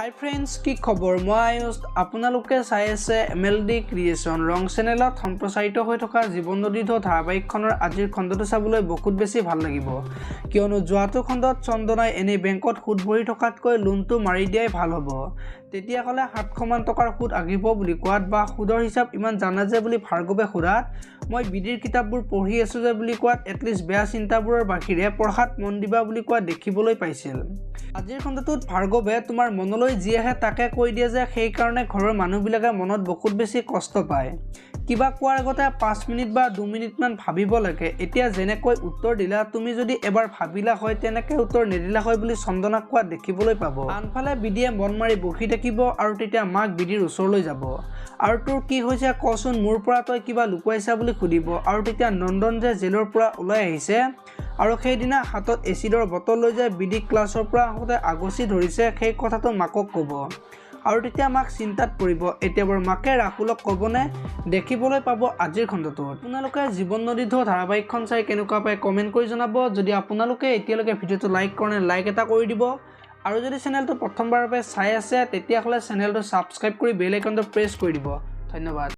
হাই friends, কি খবৰ? মই আয়ুষ। আপোনালোকে চাই আছে MLD ক্ৰিয়েশ্যন ৰং চেনেলত সম্প্ৰচাৰিত হৈ থকা জীৱন নদীধ ধাৰাবাহিকখনৰ আজিৰ খণ্ডটো চাবলৈ বহুত বেছি ভাল লাগিব, কিয়নো যোৱাটো খণ্ডত চন্দনাই এনেই বেংকত সুদ ভৰি থকাতকৈ লোনটো মাৰি দিয়াই ভাল হ'ব। তেতিয়াহ'লে 700 মান টকাৰ সুদ আহিব বুলি কোৱাত বা সুদৰ হিচাপ ইমান জানা যে বুলি ভাৰ্গৱে সোধাত, মই বিডিৰ কিতাপবোৰ পঢ়ি আছোঁ যে বুলি কোৱাত এটলিষ্ট বেয়া চিন্তাবোৰৰ বাহিৰে পঢ়াত মন দিবা বুলি কোৱা দেখিবলৈ পাইছিল। আজিৰ খণ্ডটোত ভাৰ্গৱে তোমাৰ মনলৈ যি আহে তাকে কৈ দিয়ে যে সেইকাৰণে ঘৰৰ মানুহবিলাকে মনত বহুত বেছি কষ্ট পায়। কিবা কোৱাৰ আগতে 5 মিনিট বা 2 মিনিটমান ভাবিব লাগে। এতিয়া যেনেকৈ উত্তৰ দিলা, তুমি যদি এবাৰ ভাবিলা হয় তেনেকৈ উত্তৰ নিদিলা হয় বুলি চন্দনাক কোৱা দেখিবলৈ পাব। আনফালে বিডিয়ে মন মাৰি বহি থাকিব আৰু তেতিয়া মাক বিডিৰ ওচৰলৈ যাব আৰু তোৰ কি হৈছে কচোন, মোৰ পৰা তই কিবা লুকুৱাইছা বুলি সুধিব। আৰু তেতিয়া নন্দন যে জেলৰ পৰা ওলাই আহিছে আৰু সেইদিনা হাতত এচিডৰ বটল লৈ যায় বিডিক ক্লাছৰ পৰা আহোঁতে আগচি ধৰিছে, সেই কথাটো মাকক ক'ব আৰু তেতিয়া মাক চিন্তাত পৰিব। এতিয়া বাৰু মাকে ৰাহুলক ক'বনে? দেখিবলৈ পাব আজিৰ খণ্ডটোত। আপোনালোকে জীৱন নদীধ ধাৰাবাহিকখন চাই কেনেকুৱা পায় কমেণ্ট কৰি জনাব। যদি আপোনালোকে এতিয়ালৈকে ভিডিঅ'টো লাইক কৰে লাইক এটা কৰি দিব আৰু যদি চেনেলটো প্ৰথমবাৰৰ বাবে চাই আছে তেতিয়াহ'লে চেনেলটো ছাবস্ক্ৰাইব কৰি বেল আইকনটো প্ৰেছ কৰি দিব। ধন্যবাদ।